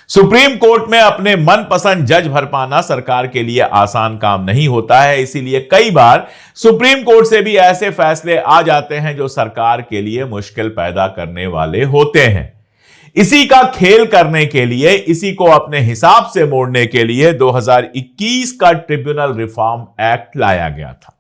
Supreme court में अपने मनपसंद जज भर पाना सरकार के लिए आसान काम नहीं होता है, इसीलिए कई बार सुप्रीम कोर्ट से भी ऐसे फैसले आ जाते हैं जो सरकार के लिए मुश्किल पैदा करने वाले होते हैं। इसी का खेल करने के लिए, इसी को अपने हिसाब से मोड़ने के लिए 2021 का ट्रिब्यूनल रिफॉर्म एक्ट लाया गया था।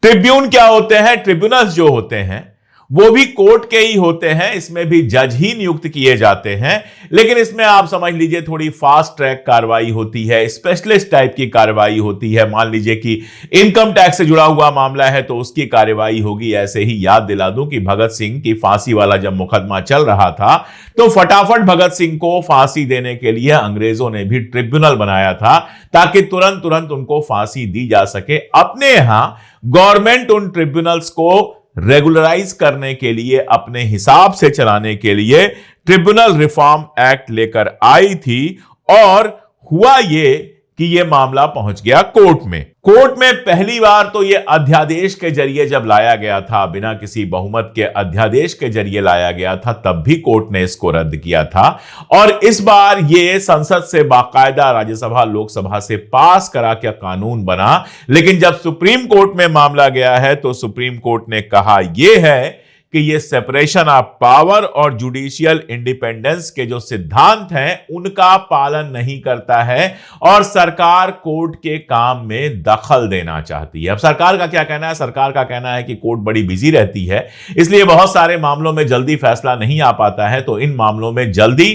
ट्रिब्यून क्या होते हैं? ट्रिब्यूनल्स जो होते हैं वो भी कोर्ट के ही होते हैं, इसमें भी जज ही नियुक्त किए जाते हैं, लेकिन इसमें आप समझ लीजिए थोड़ी फास्ट ट्रैक कार्रवाई होती है, स्पेशलिस्ट टाइप की कार्रवाई होती है। मान लीजिए कि इनकम टैक्स से जुड़ा हुआ मामला है तो उसकी कार्रवाई होगी। ऐसे ही याद दिला दूं कि भगत सिंह की फांसी वाला जब मुकदमा चल रहा था तो फटाफट भगत सिंह को फांसी देने के लिए अंग्रेजों ने भी ट्रिब्यूनल बनाया था ताकि तुरंत उनको फांसी दी जा सके। अपने यहां गवर्नमेंट उन ट्रिब्यूनल्स को रेगुलराइज करने के लिए, अपने हिसाब से चलाने के लिए ट्रिब्यूनल रिफॉर्म एक्ट लेकर आई थी और हुआ ये कि यह मामला पहुंच गया कोर्ट में। कोर्ट में पहली बार तो यह अध्यादेश के जरिए जब लाया गया था, बिना किसी बहुमत के अध्यादेश के जरिए लाया गया था, तब भी कोर्ट ने इसको रद्द किया था। और इस बार यह संसद से बाकायदा राज्यसभा लोकसभा से पास करा के कानून बना। लेकिन जब सुप्रीम कोर्ट में मामला गया है तो सुप्रीम कोर्ट ने कहा यह है कि ये सेपरेशन ऑफ पावर और जुडिशियल इंडिपेंडेंस के जो सिद्धांत हैं उनका पालन नहीं करता है और सरकार कोर्ट के काम में दखल देना चाहती है। अब सरकार का क्या कहना है? सरकार का कहना है कि कोर्ट बड़ी बिजी रहती है, इसलिए बहुत सारे मामलों में जल्दी फैसला नहीं आ पाता है, तो इन मामलों में जल्दी,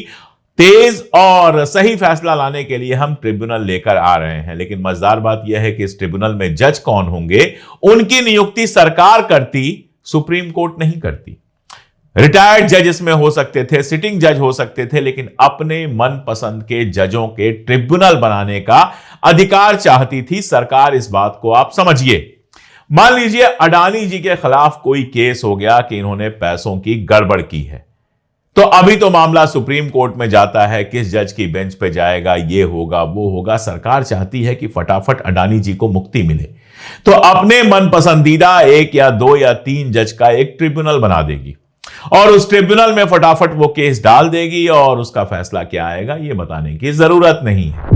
तेज और सही फैसला लाने के लिए हम ट्रिब्यूनल लेकर आ रहे हैं। लेकिन मजेदार बात यह है कि इस ट्रिब्यूनल में जज कौन होंगे, उनकी नियुक्ति सरकार करती, सुप्रीम कोर्ट नहीं करती। रिटायर्ड जज इसमें हो सकते थे, सिटिंग जज हो सकते थे, लेकिन अपने मनपसंद के जजों के ट्रिब्यूनल बनाने का अधिकार चाहती थी सरकार। इस बात को आप समझिए। मान लीजिए अडानी जी के खिलाफ कोई केस हो गया कि इन्होंने पैसों की गड़बड़ की है, तो अभी तो मामला सुप्रीम कोर्ट में जाता है, किस जज की बेंच पे जाएगा, ये होगा वो होगा। सरकार चाहती है कि फटाफट अडानी जी को मुक्ति मिले, तो अपने मन पसंदीदा 1 या 2 या 3 जज का एक ट्रिब्यूनल बना देगी और उस ट्रिब्यूनल में फटाफट वो केस डाल देगी और उसका फैसला क्या आएगा ये बताने की जरूरत नहीं है।